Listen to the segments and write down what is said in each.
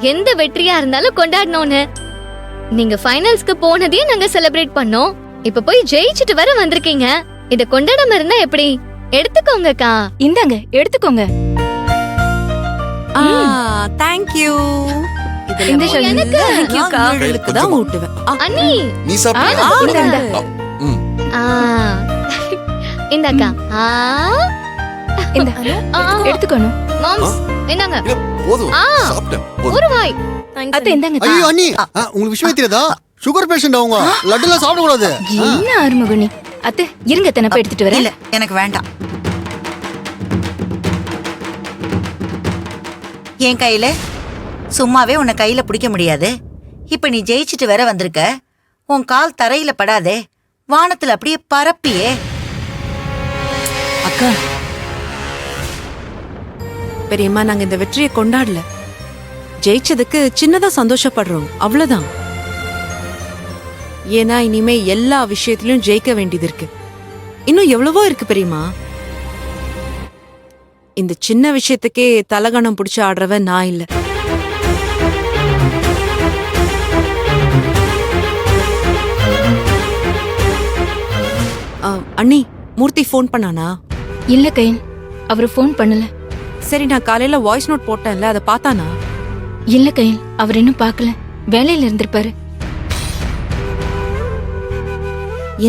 எந்த வெற்றியா இருந்தாலும் கொண்டாடணும்னு. நீங்க ஃபைனல்ஸ்க்கு போனதையும் நாங்க செலிப்ரேட் பண்ணோம். இப்ப போய் ஜெயிச்சிட்டு வர வந்திருக்கீங்க. இத கொண்டாடாம இருந்தா எப்படி? எடுத்துக்கோங்கக்கா. இந்தாங்க எடுத்துக்கோங்க. Thank you. இந்த எனக்கு. உங்களுக்கு தான் ஊட்டுவேன். அண்ணி நீ சாப்பிட்டியா? இந்தாக்கா. இந்த எடுத்துக்கணும். மாம்ஸ் என்னங்க? போதும் சாப்பிட்டேன். ஒரு வாய். அத்தை இந்தாங்க. ஐயோ அண்ணி, உங்களுக்கு விஷயம் தெரியாதா? சுகர் பேஷண்ட் அவங்க லட்டுல சாப்பிட கூடாது. என்ன ஆறுமுகனி? அத்தை இருங்க, தெனப்ப எடுத்துட்டு வரேன். இல்ல எனக்கு வேண்டாம். என் கையில சும்மாவே உன்னை கையில பிடிக்க முடியாது. இப்ப நீ ஜெயிச்சிட்டு வேற வந்திருக்க. உன் கால் தரையில படாதே, வானத்துல அப்படியே பரப்பியே. அக்கா, பெரியம்மா, நாங்க இந்த வெற்றியை கொண்டாடல. ஜெயிச்சதுக்கு சின்னதா சந்தோஷப்படுறோம், அவ்வளவுதான். ஏன்னா இனிமே எல்லா விஷயத்திலயும் ஜெயிக்க வேண்டியது இருக்கு. இன்னும் எவ்வளவோ இருக்கு பெரியம்மா. இந்த சின்ன விஷயத்துக்கே தலகணம் பிடிச்சு ஆடுறவ நான் இல்ல. அண்ணி, மூர்த்தி ஃபோன் பண்ணானா? இல்ல கையன், அவரு ஃபோன் பண்ணல. சரி, நான் காலையில வாய்ஸ் நோட் போட்டேன்ல, அதை பார்த்தானா? இல்ல கையன், அவர் இன்னும் பார்க்கல. வேலையில இருந்திருப்பாரு.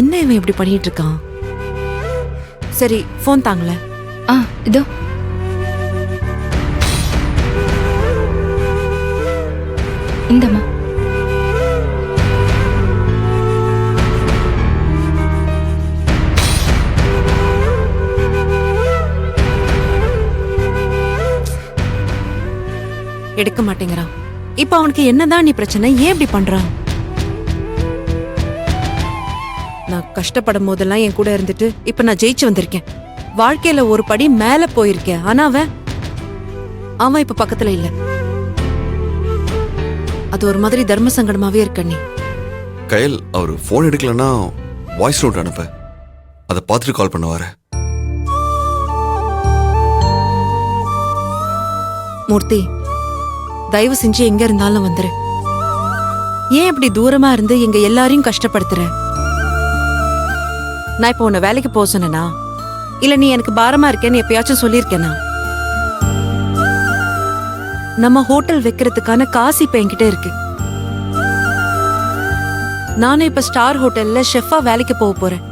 என்ன இவன் இப்படி பண்ணிட்டு இருக்கான்? சரி, ஃபோன் தாங்களே. இதோ. இந்தம்மா. எடுக்க மாட்டேங்கிறான். இப்ப அவனுக்கு என்னதான் நீ பிரச்சனை? ஏன் இப்படி பண்றான்? நான் கஷ்டப்படும் போதெல்லாம் என் கூட இருந்துட்டு இப்ப நான் ஜெயிச்சு வந்திருக்கேன். வாழ்க்கையில ஒரு படி மேல போயிருக்கேன். ஆனா அவன் இப்ப பக்கத்துல இல்ல. அது ஒரு மாதிரி தர்ம சங்கடமாவே இருக்க. நீ கயல், அவர் போன் எடுக்கலன்னா வாய்ஸ் நோட் அனுப்ப, அதை பார்த்துட்டு கால் பண்ணுவாரு. மூர்த்தி, தயவு செஞ்சு எங்க இருந்தாலும் வந்துரு. ஏன் இப்படி தூரமா இருந்து எங்க எல்லாரையும் கஷ்டப்படுத்துற? நான் இப்ப உன்னை வேலைக்கு போக சொன்னா, இல்ல நீ எனக்கு பாரமா இருக்கேன்னு எப்பயாச்சும் சொல்லியிருக்கேனா? நம்ம ஹோட்டல் வைக்கிறதுக்கான காசு இப்ப என்கிட்ட இருக்கு. நானும் இப்ப ஸ்டார் ஹோட்டல்ல ஷெஃபா வேலைக்கு போக போறேன்.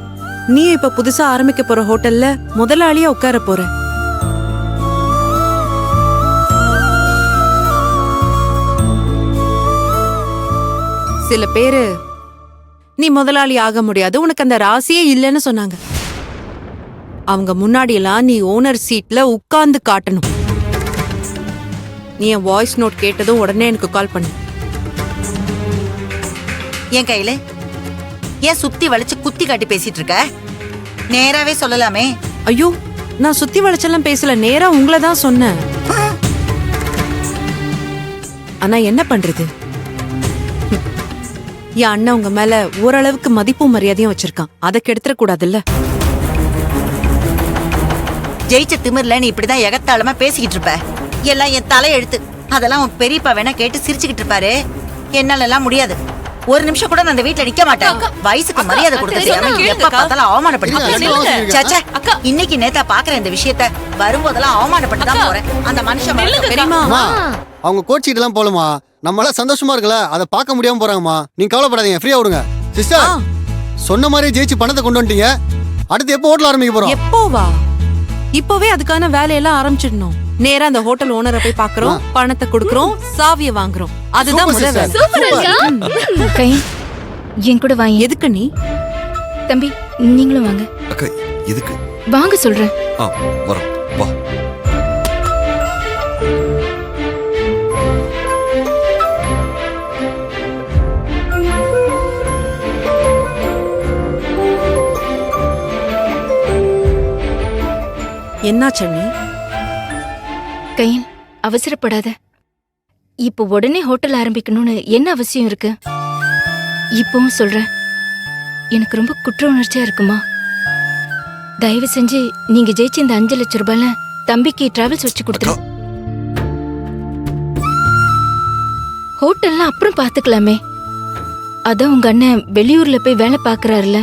நீ இப்ப புதுசா ஆரம்பிக்க போற ஹோட்டல்ல முதலாளியா உட்கார போற. சில பேரு நீ முதலாளி ஆக முடியாது, உனக்கு அந்த ராசியே இல்லைன்னு சொன்னாங்க. அவங்க முன்னாடி எல்லாம் நீ ஓனர் சீட்ல உட்கார்ந்து காட்டணும். நீ என் வாய்ஸ் நோட் கேட்டதும் உடனே எனக்கு கால் பண்ணு. என் கையில ஏன் சுத்தி வளைச்சு குத்தி காட்டி பேசிட்டு இருக்க? நேராவே சொல்லலாமே. ஐயோ, நான் சுத்தி வளைச்செல்லாம் பேசல, நேரா உங்களை தான் சொன்னேன். ஆனா என்ன பண்றது, என் அண்ணன் உங்க மேல ஓரளவுக்கு மதிப்பும் மரியாதையும் வச்சிருக்கான். அதை கெடுத்துட கூடாதுல்ல. ஜெயிச்ச திமிர்ல நீ இப்படிதான் எகத்தாளமா பேசிக்கிட்டு இருப்ப. எல்லாம் என் தலை எழுத்து. அதெல்லாம் உன் பெரியப்பா வேணா கேட்டு சிரிச்சுக்கிட்டு இருப்பாரு. என்னால எல்லாம் முடியாது. ஒரு நிமிஷம் கூட நான் அந்த வீட்டுல நிக்க மாட்டேன். வயசுக்கு மரியாதை கொடுத்து எப்ப பார்த்தாலும் அவமானப்படுத்தி. இன்னைக்கு நேத்தா பாக்குற இந்த விஷயத்த வரும்போதெல்லாம் அவமானப்பட்டுதான் போறேன். அந்த மனுஷன் அவங்க கோச்சிட்டு எல்லாம் போலமா, நம்மளால சந்தோஷமா இருக்கல, அதை பார்க்க முடியாம போறாங்கம்மா. நீங்க கவலைப்படாதீங்க, ஃப்ரீயா விடுங்க. சிஸ்டர், சொன்ன மாதிரி ஜெயிச்சு பணத்தை கொண்டு வந்துட்டீங்க. அடுத்து எப்போ ஹோட்டல் ஆரம்பிக்க போறோம்? எப்போவா? இப்பவே அதுக்கான வேலையெல்லாம் ஆரம்பிச்சிடணும். நேரா அந்த ஹோட்டல் ஓனரை போய் பாக்குறோம், பணத்தை கொடுக்கறோம், சாவியை வாங்குறோம். அதுதான் முதல் வேலை. கையன், என் கூட வாங்க. எதுக்கு நீ? தம்பி, நீங்களும் வாங்க. அக்கா, எதுக்கு? வாங்க சொல்றேன். வரோம், வா. என்ன சன்னி? கையன், அவசரப்படாத. இப்போ உடனே ஹோட்டல் ஆரம்பிக்கணும்னு என்ன அவசியம் இருக்கு? இப்பவும் சொல்றேன், எனக்கு ரொம்ப குற்ற உணர்ச்சியா இருக்குமா. தயவு செஞ்சு நீங்க ஜெயிச்ச இந்த 5 லட்சம் ரூபாயில தம்பிக்கு டிராவல்ஸ் வச்சு கொடுத்துரு. ஹோட்டல்லாம் அப்புறம் பாத்துக்கலாமே. அதான் உங்க அண்ணன் வெளியூர்ல போய் வேலை பாக்குறாருல,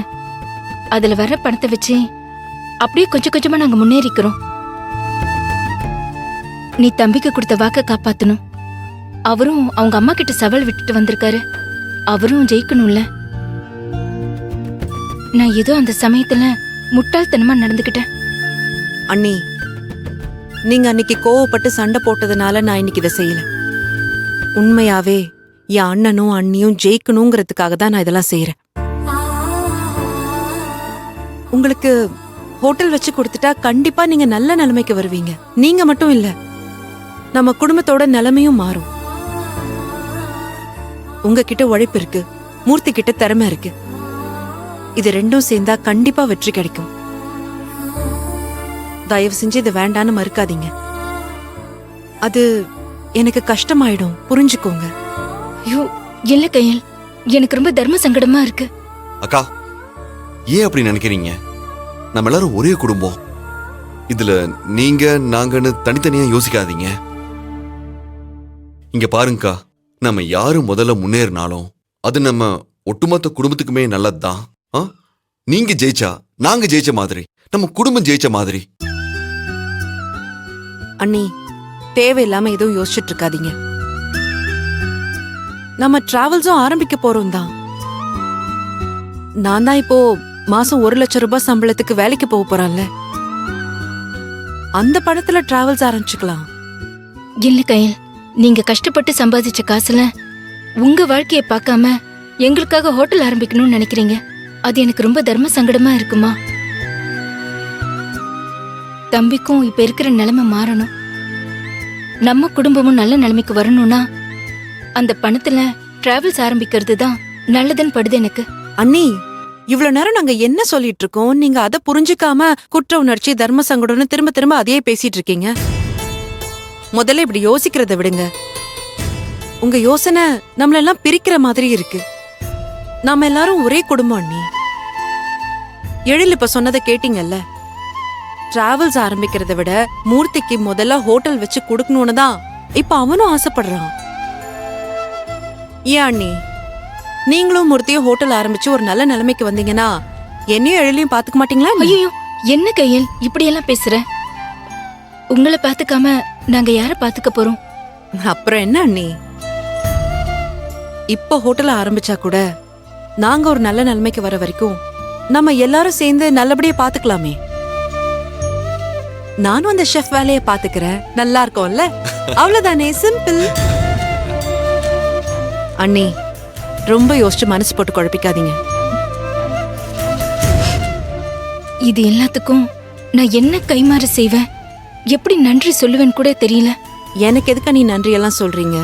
அதுல வர பணத்தை வச்சு அப்படியே கொஞ்சம் கொஞ்சமா நாங்க முன்னேறிக்கிறோம். நீ தம்பிக்கு கொடுத்த வாக்க காப்பாத்தணும். அவரும் அவங்க அம்மா கிட்ட சவால் விட்டுட்டு வந்திருக்காரு. அவரும் ஜெயிக்கணும்ல. நான் ஏதோ அந்த சமயத்துல முட்டாள்தனமா நடந்துக்கிட்டேன். அண்ணி, நீங்க அன்னைக்கு கோவப்பட்டு சண்டை போட்டதுனால நான் இன்னைக்கு இதை செய்யல. உண்மையாவே என் அண்ணனும் அண்ணியும் ஜெயிக்கணுங்கிறதுக்காக தான் நான் இதெல்லாம் செய்யறேன். உங்களுக்கு ஹோட்டல் வச்சு கொடுத்துட்டா கண்டிப்பா நீங்க நல்ல நிலைமைக்கு வருவீங்க. நீங்க மட்டும் இல்ல, நம்ம குடும்பத்தோட நிலைமையும் மாறும். உங்ககிட்ட உழைப்பு இருக்கு, மூர்த்தி கிட்ட திறமை இருக்கு. இது ரெண்டும் சேர்ந்தா கண்டிப்பா வெற்றி கிடைக்கும். தயவு செஞ்சு இது வேண்டான்னு மறுக்காதீங்க. அது எனக்கு கஷ்டமாயிடும், புரிஞ்சுக்கோங்க. ஐயோ இல்ல கையல், எனக்கு ரொம்ப தர்ம சங்கடமா இருக்கு. அக்கா, ஏன் அப்படி நினைக்கிறீங்க? நம்ம எல்லாரும் ஒரே குடும்பம். இதுல நீங்க நாங்கன்னு தனித்தனியா யோசிக்காதீங்க. இங்க பாருங்கக்கா, நம்ம யாரு முதல்ல முன்னேறினாலும் அது நம்ம ஒட்டுமொத்த குடும்பத்துக்குமே நல்லதுதான். நீங்க ஜெயிச்சா நாங்க ஜெயிச்ச மாதிரி, நம்ம குடும்பம் ஜெயிச்ச மாதிரி. அண்ணி, தேவையில்லாம எதுவும் யோசிச்சுட்டு இருக்காதீங்க. நம்ம டிராவல்ஸும் ஆரம்பிக்க போறோம் தான். நான் தான் இப்போ மாசம் 1 லட்சம் ரூபாய் சம்பளத்துக்கு வேலைக்கு போக போறேன்ல, அந்த படத்துல டிராவல்ஸ் ஆரம்பிச்சுக்கலாம். இல்ல கையல், நீங்க கஷ்டப்பட்டு சம்பாதிச்ச காசுல உங்க வாழ்க்கைய பார்க்காம எங்களுக்காக ஹோட்டல் ஆரம்பிக்கணும்னு நினைக்கிறீங்க. அது எனக்கு ரொம்ப தர்ம சங்கடமா இருக்குமா. தம்பிக்கும் இப்ப இருக்கிற நிலைமை மாறணும். நம்ம குடும்பமும் நல்ல நிலைமைக்கு வரணும்னா அந்த பணத்துல டிராவல்ஸ் ஆரம்பிக்கிறது தான் நல்லதுன்னு படுது எனக்கு. அண்ணி, இவ்வளவு நேரம் நாங்க என்ன சொல்லிட்டு இருக்கோம், நீங்க அதை புரிஞ்சுக்காம குற்ற உணர்ச்சி, தர்ம சங்கடம்னு திரும்ப திரும்ப அதையே பேசிட்டு இருக்கீங்க. முதல்ல இப்படி யோசிக்கிறத விடுங்க. உங்க யோசனை நம்மளெல்லாம் பிரிக்கிற மாதிரி இருக்கு. நாம எல்லாரும் ஒரே குடும்பம் அண்ணி. எழில் இப்ப சொன்னதை கேட்டீங்கல்ல, டிராவல்ஸ் ஆரம்பிக்கிறத விட மூர்த்திக்கு முதல்ல ஹோட்டல் வச்சு கொடுக்கணும்னு தான் இப்ப அவனும் ஆசைப்படுறான். ஏன் அண்ணி, நீங்களும் மூர்த்தியும் ஹோட்டல் ஆரம்பிச்சு ஒரு நல்ல நிலைமைக்கு வந்தீங்கன்னா என்னையும் எழிலையும் பாத்துக்க மாட்டீங்களா? ஐயோ என்ன கையல் இப்படி எல்லாம் பேசுற? உங்களை பாத்துக்காம நாங்க யார பாத்துக்க போறோம்? அப்புறம் என்ன அண்ணி, இப்ப ஹோட்டல் ஆரம்பிச்சா கூட நாங்க ஒரு நல்ல நிலைமைக்கு வர வரைக்கும் நம்ம எல்லாரும் சேர்ந்து நல்லபடியா பாத்துக்கலாமே. நானும் அந்த ஷெஃப் வேலையை பாத்துக்கிறேன், நல்லா இருக்கும்ல. அவ்வளவுதானே, சிம்பிள். அண்ணி, ரொம்ப யோசிச்சு மனசு போட்டு குழப்பிக்காதீங்க. இது எல்லாத்துக்கும் நான் என்ன கைமாறு செய்வேன், எப்படி நன்றி சொல்லுவேன்னு கூட தெரியல. எனக்கு எதுக்கு நீ நன்றி எல்லாம் சொல்றீங்க?